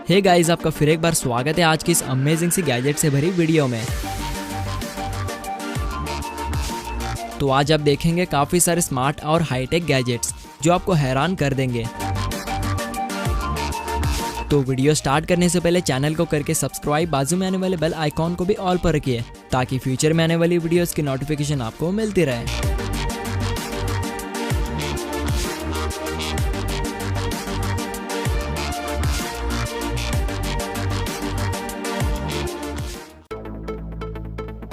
Hey guys, आपका फिर एक बार स्वागत है आज की इस अमेजिंग सी गैजेट से भरी वीडियो में। तो आज आप देखेंगे काफी सारे स्मार्ट और हाईटेक गैजेट्स जो आपको हैरान कर देंगे। तो वीडियो स्टार्ट करने से पहले चैनल को करके सब्सक्राइब, बाजू में आने वाले बेल आइकॉन को भी ऑल पर रखिए ताकि फ्यूचर में आने वाली वीडियोस की नोटिफिकेशन आपको मिलती रहे।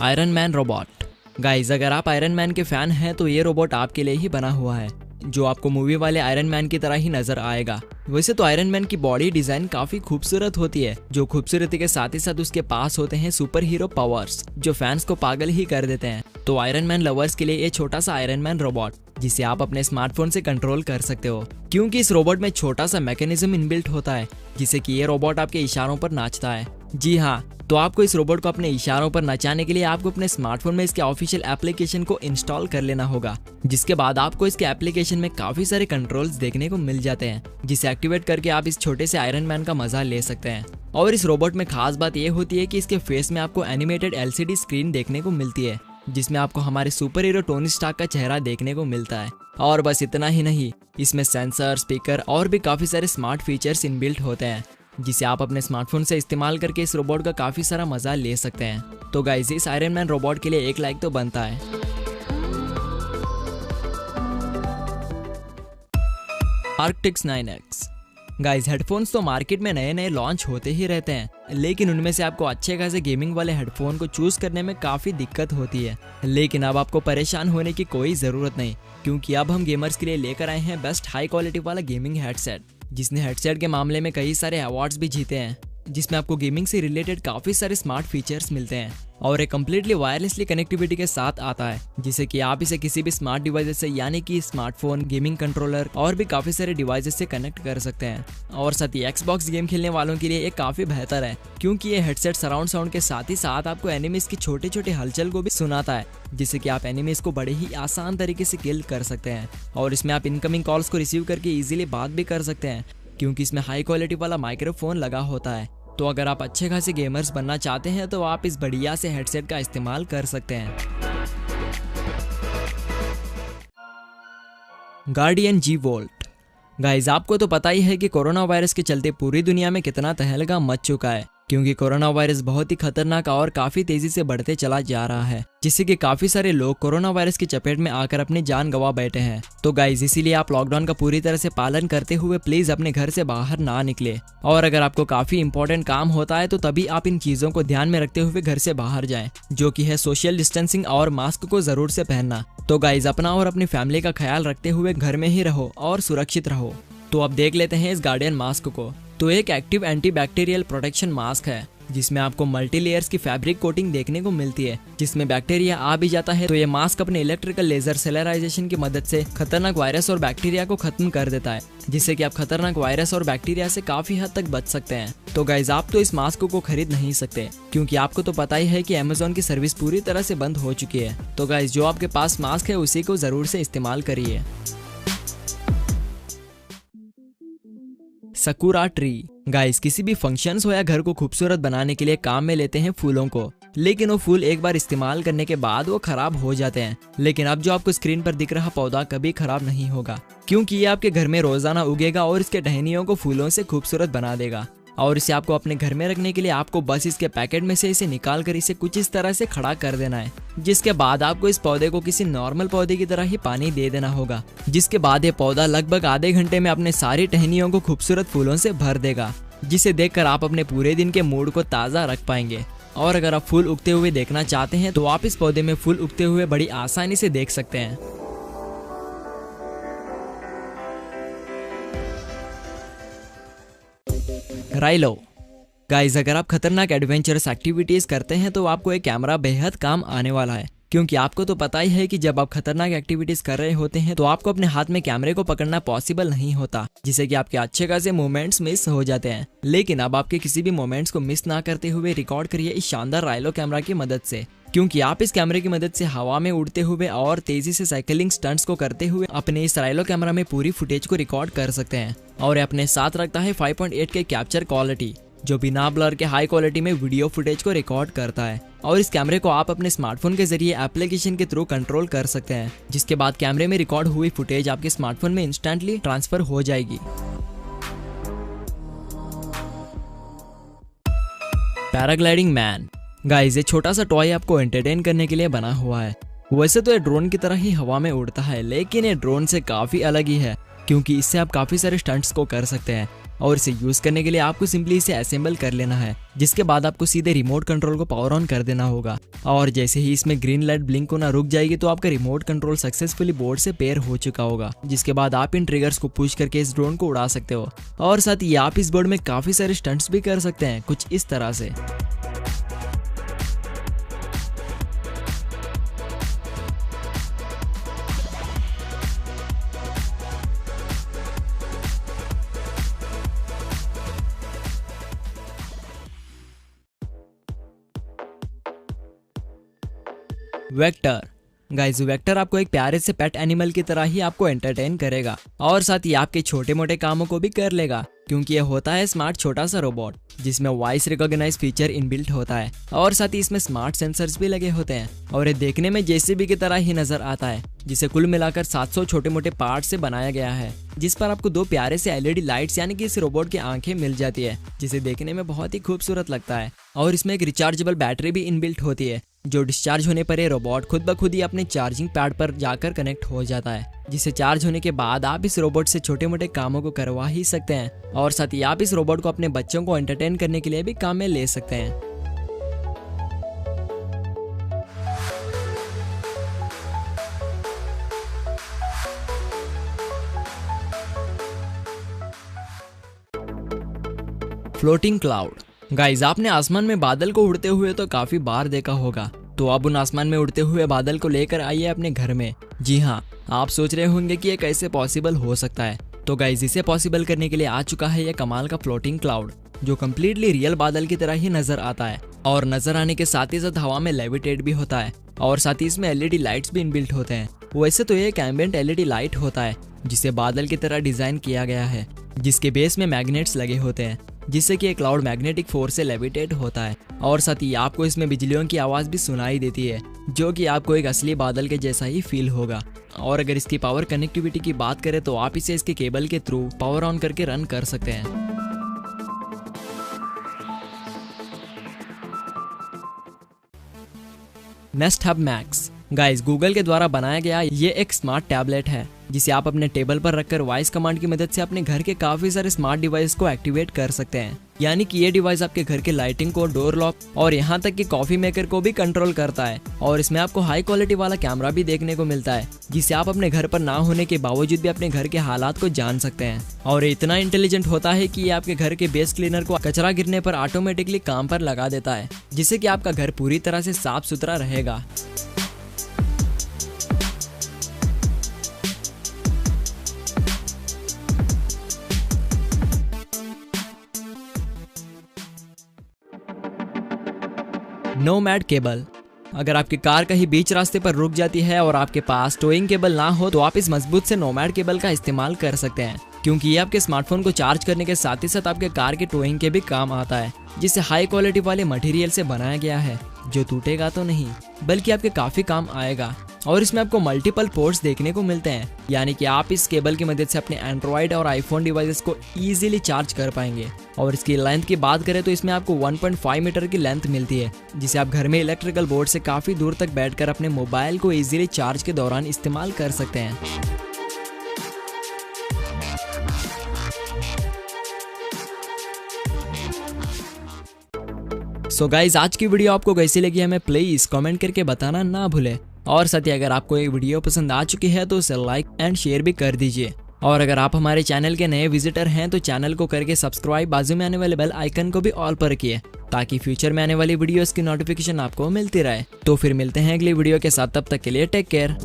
Iron man robot. गाइस, अगर आप आयरन मैन के फैन हैं तो ये रोबोट आपके लिए ही बना हुआ है, जो आपको मूवी वाले आयरन मैन की तरह ही नजर आएगा। वैसे तो आयरन मैन की बॉडी डिजाइन काफी खूबसूरत होती है, जो खूबसूरती के साथ ही साथ उसके पास होते हैं सुपर हीरो पावर्स जो फैंस को पागल ही कर देते हैं। तो आयरन मैन लवर्स के लिए ये छोटा सा आयरन मैन रोबोट जिसे आप अपने स्मार्टफोन से कंट्रोल कर सकते हो, क्योंकि इस रोबोट में छोटा सा मैकेनिज्म इनबिल्ट होता है जिससे कि ये रोबोट आपके इशारों पर नाचता है। जी हाँ, तो आपको इस रोबोट को अपने इशारों पर नचाने के लिए आपको अपने स्मार्टफोन में इसके ऑफिशियल एप्लीकेशन को इंस्टॉल कर लेना होगा, जिसके बाद आपको इसके एप्लीकेशन में काफी सारे कंट्रोल्स देखने को मिल जाते हैं, जिसे एक्टिवेट करके आप इस छोटे से आयरन मैन का मजा ले सकते हैं। और इस रोबोट में खास बात यह होती है कि इसके फेस में आपको एनिमेटेड LCD स्क्रीन देखने को मिलती है, जिसमें आपको हमारे सुपर हीरो टोनी स्टार्क का चेहरा देखने को मिलता है। और बस इतना ही नहीं, इसमें सेंसर, स्पीकर और भी काफी सारे स्मार्ट फीचर्स इनबिल्ट होते हैं, जिसे आप अपने स्मार्टफोन से इस्तेमाल करके इस रोबोट का काफी सारा मजा ले सकते हैं। तो गाइस, इस आयरन मैन रोबोट के लिए एक लाइक तो बनता है। आर्क्टिक्स 9X। गाइस, हेडफोन्स तो मार्केट में नए नए लॉन्च होते ही रहते हैं, लेकिन उनमें से आपको अच्छे खासे गेमिंग वाले हेडफोन को चूज करने में काफी दिक्कत होती है। लेकिन अब आपको परेशान होने की कोई जरूरत नहीं, क्योंकि अब हम गेमर्स के लिए लेकर आए हैं बेस्ट हाई क्वालिटी वाला गेमिंग हेडसेट, जिसने हेडसेट के मामले में कई सारे अवार्ड्स भी जीते हैं, जिसमें आपको गेमिंग से रिलेटेड काफी सारे स्मार्ट फीचर्स मिलते हैं और एक कम्प्लीटली वायरलेसली कनेक्टिविटी के साथ आता है, जिससे कि आप इसे किसी भी स्मार्ट डिवाइस से यानी कि स्मार्टफोन, गेमिंग कंट्रोलर और भी काफी सारे डिवाइसेस से कनेक्ट कर सकते हैं। और साथ ही Xbox गेम खेलने वालों के लिए ये काफी बेहतर है, क्योंकि ये हेडसेट सराउंड साउंड के साथ ही साथ आपको एनिमीज की छोटे छोटे हलचल को भी सुनाता है, जिससे कि आप एनिमीज को बड़े ही आसान तरीके से किल कर सकते हैं। और इसमें आप इनकमिंग कॉल्स को रिसीव करके इजीली बात भी कर सकते हैं, क्योंकि इसमें हाई क्वालिटी वाला माइक्रोफोन लगा होता है। तो अगर आप अच्छे खासे गेमर्स बनना चाहते हैं तो आप इस बढ़िया से हेडसेट का इस्तेमाल कर सकते हैं। Guardian G Volt। गाइस, आपको तो पता ही है कि कोरोना वायरस के चलते पूरी दुनिया में कितना तहलका मच चुका है, क्योंकि कोरोना वायरस बहुत ही खतरनाक और काफी तेजी से बढ़ते चला जा रहा है, जिससे कि काफी सारे लोग कोरोना वायरस की चपेट में आकर अपनी जान गंवा बैठे हैं। तो गाइस, इसीलिए आप लॉकडाउन का पूरी तरह से पालन करते हुए प्लीज अपने घर से बाहर ना निकले, और अगर आपको काफी इंपॉर्टेंट काम होता है तो तभी आप इन चीजों को ध्यान में रखते हुए घर से बाहर जाएं, जो कि है सोशल डिस्टेंसिंग और मास्क को जरूर से पहनना। तो गाइस, अपना और अपनी फैमिली का ख्याल रखते हुए घर में ही रहो और सुरक्षित रहो। तो अब देख लेते हैं इस गार्डियन मास्क को। तो एक एक्टिव एंटीबैक्टीरियल प्रोटेक्शन मास्क है, जिसमें आपको मल्टी लेयर्स की फैब्रिक कोटिंग देखने को मिलती है, जिसमें बैक्टीरिया आ भी जाता है तो ये मास्क अपने इलेक्ट्रिकल लेजर सेलराइजेशन की मदद से खतरनाक वायरस और बैक्टीरिया को खत्म कर देता है, जिससे कि आप खतरनाक वायरस और बैक्टीरिया से काफी हद तक बच सकते हैं। तो गाइस, आप तो इस मास्क को खरीद नहीं सकते, क्योंकि आपको तो पता ही है कि Amazon की सर्विस पूरी तरह से बंद हो चुकी है। तो गाइस, जो आपके पास मास्क है उसी को जरूर से इस्तेमाल करिए। Sakura tree. गाइस, किसी भी फंक्शंस हो या घर को खूबसूरत बनाने के लिए काम में लेते हैं फूलों को, लेकिन वो फूल एक बार इस्तेमाल करने के बाद वो खराब हो जाते हैं। लेकिन अब जो आपको स्क्रीन पर दिख रहा पौधा कभी खराब नहीं होगा, क्योंकि ये आपके घर में रोजाना उगेगा और इसके टहनियों को फूलों से खूबसूरत बना देगा। और इसे आपको अपने घर में रखने के लिए आपको बस इसके पैकेट में से इसे निकाल कर इसे कुछ इस तरह से खड़ा कर देना है, जिसके बाद आपको इस पौधे को किसी नॉर्मल पौधे की तरह ही पानी दे देना होगा, जिसके बाद ये पौधा लगभग आधे घंटे में अपने सारी टहनियों को खूबसूरत फूलों से भर देगा, जिसे देखकर आप अपने पूरे दिन के मूड को ताज़ा रख पाएंगे। और अगर आप फूल उगते हुए देखना चाहते हैं तो आप इस पौधे में फूल उगते हुए बड़ी आसानी से देख सकते हैं। राइलो। गाइस, अगर आप खतरनाक एडवेंचरस एक्टिविटीज करते हैं तो आपको एक कैमरा बेहद काम आने वाला है, क्योंकि आपको तो पता ही है कि जब आप खतरनाक एक्टिविटीज कर रहे होते हैं तो आपको अपने हाथ में कैमरे को पकड़ना पॉसिबल नहीं होता, जिससे कि आपके अच्छे खासे मूवमेंट्स मिस हो जाते हैं। लेकिन अब आपके किसी भी मूवमेंट्स को मिस ना करते हुए रिकॉर्ड करिए इस शानदार राइलो कैमरा की मदद से, क्योंकि आप इस कैमरे की मदद से हवा में उड़ते हुए और तेजी से साइकिलिंग स्टंट्स को करते हुए अपने इस राइलो कैमरा में पूरी फुटेज को रिकॉर्ड कर सकते हैं। और ये अपने साथ रखता है 5.8 के कैप्चर क्वालिटी, जो बिना ब्लर के हाई क्वालिटी में वीडियो फुटेज को रिकॉर्ड करता है। और इस कैमरे को आप अपने स्मार्टफोन के जरिए एप्लीकेशन के थ्रू कंट्रोल कर सकते हैं, जिसके बाद कैमरे में रिकॉर्ड हुई फुटेज आपके स्मार्टफोन में इंस्टेंटली ट्रांसफर हो जाएगी। Paragliding man. गाइस, ये छोटा सा टॉय आपको एंटरटेन करने के लिए बना हुआ है। वैसे तो ये ड्रोन की तरह ही हवा में उड़ता है, लेकिन ये ड्रोन से काफी अलग ही है, क्योंकि इससे आप काफी सारे स्टंट्स को कर सकते हैं। और इसे यूज करने के लिए आपको सिंपली इसे असेंबल कर लेना है, जिसके बाद आपको सीधे रिमोट कंट्रोल को पावर ऑन कर देना होगा। और जैसे ही इसमें ग्रीन लाइट ब्लिंक होना रुक जाएगी तो आपका रिमोट कंट्रोल सक्सेसफुली बोर्ड से पेयर हो चुका होगा, जिसके बाद आप इन ट्रिगर्स को पुश करके इस ड्रोन को उड़ा सकते हो। और साथ ही आप इस बोर्ड में काफी सारे स्टंट्स भी कर सकते हैं, कुछ इस तरह से। वेक्टर। गाइस, वेक्टर आपको एक प्यारे से पेट एनिमल की तरह ही आपको एंटरटेन करेगा, और साथ ही आपके छोटे मोटे कामों को भी कर लेगा, क्योंकि यह होता है स्मार्ट छोटा सा रोबोट, जिसमें वॉइस रिकॉग्नाइज फीचर इनबिल्ट होता है। और साथ ही इसमें स्मार्ट सेंसर्स भी लगे होते हैं, और ये देखने में जेसीबी की तरह ही नजर आता है, जिसे कुल मिलाकर 700 छोटे मोटे पार्ट से बनाया गया है, जिस पर आपको 2 प्यारे से एलईडी लाइट्स यानी कि इस रोबोट की आंखें मिल जाती है, जिसे देखने में बहुत ही खूबसूरत लगता है। और इसमें एक रिचार्जेबल बैटरी भी इनबिल्ट होती है, जो डिस्चार्ज होने पर ये रोबोट खुद ब खुद ही अपने चार्जिंग पैड पर जाकर कनेक्ट हो जाता है, जिसे चार्ज होने के बाद आप इस रोबोट से छोटे मोटे कामों को करवा ही सकते हैं। और साथ ही आप इस रोबोट को अपने बच्चों को एंटरटेन करने के लिए भी काम में ले सकते हैं। Floating cloud. गाइस, आपने आसमान में बादल को उड़ते हुए तो काफी बार देखा होगा, तो अब उन आसमान में उड़ते हुए बादल को लेकर आइए अपने घर में। जी हाँ, आप सोच रहे होंगे कि ये कैसे पॉसिबल हो सकता है। तो गाइस, इसे पॉसिबल करने के लिए आ चुका है ये कमाल का फ्लोटिंग क्लाउड, जो कम्प्लीटली रियल बादल की तरह ही नजर आता है, और नजर आने के साथ ही साथ हवा में लेविटेट भी होता है, और साथ ही इसमें एलईडी लाइट्स भी इनबिल्ट होते हैं। वैसे तो ये एक एम्बिएंट एलईडी लाइट होता है, जिसे बादल की तरह डिजाइन किया गया है, जिसके बेस में मैग्नेट्स लगे होते हैं, जिससे कि एक क्लाउड मैग्नेटिक फोर्स से लेविटेट होता है। और साथ ही आपको इसमें बिजलियों की आवाज भी सुनाई देती है, जो कि आपको एक असली बादल के जैसा ही फील होगा। और अगर इसकी पावर कनेक्टिविटी की बात करें तो आप इसे इसके केबल के थ्रू पावर ऑन करके रन कर सकते हैं। Nest hub max. Guys, Google के द्वारा बनाया गया ये एक स्मार्ट टैबलेट है, जिसे आप अपने टेबल पर रखकर वॉइस कमांड की मदद से अपने घर के काफी सारे स्मार्ट डिवाइस को एक्टिवेट कर सकते हैं। यानी कि ये डिवाइस आपके घर के लाइटिंग को, डोर लॉक और यहाँ तक कि कॉफी मेकर को भी कंट्रोल करता है। और इसमें आपको हाई क्वालिटी वाला कैमरा भी देखने को मिलता है, जिससे आप अपने घर पर ना होने के बावजूद भी अपने घर के हालात को जान सकते हैं। और ये इतना इंटेलिजेंट होता है कि ये आपके घर के बेस क्लीनर को कचरा गिरने पर ऑटोमेटिकली काम पर लगा देता है, जिससे कि आपका घर पूरी तरह से साफ सुथरा रहेगा। Nomad cable. अगर आपकी कार कहीं बीच रास्ते पर रुक जाती है और आपके पास टोइंग केबल ना हो, तो आप इस मजबूत से नोमैड केबल का इस्तेमाल कर सकते हैं, क्योंकि ये आपके स्मार्टफोन को चार्ज करने के साथ ही साथ आपके कार के टोइंग के भी काम आता है, जिसे हाई क्वालिटी वाले मटेरियल से बनाया गया है, जो टूटेगा तो नहीं बल्कि आपके काफी काम आएगा। और इसमें आपको मल्टीपल पोर्ट्स देखने को मिलते हैं, यानी कि आप इस केबल की मदद से अपने एंड्रॉइड और आईफोन डिवाइसेस को इजीली चार्ज कर पाएंगे। और इसकी लेंथ की बात करें तो इसमें आपको 1.5 मीटर की लेंथ मिलती है, जिसे आप घर में इलेक्ट्रिकल बोर्ड से काफी दूर तक बैठकर अपने मोबाइल को इजीली चार्ज के दौरान इस्तेमाल कर सकते हैं। सो गाइज, आज की वीडियो आपको कैसी लगी हमें प्लीज कमेंट करके बताना ना भूले। और साथ ही अगर आपको ये वीडियो पसंद आ चुकी है तो उसे लाइक एंड शेयर भी कर दीजिए। और अगर आप हमारे चैनल के नए विजिटर हैं तो चैनल को करके सब्सक्राइब, बाजू में आने वाले बेल आइकन को भी ऑल पर रखिए, ताकि फ्यूचर में आने वाली वीडियोस की नोटिफिकेशन आपको मिलती रहे। तो फिर मिलते हैं अगली वीडियो के साथ, तब तक के लिए टेक केयर।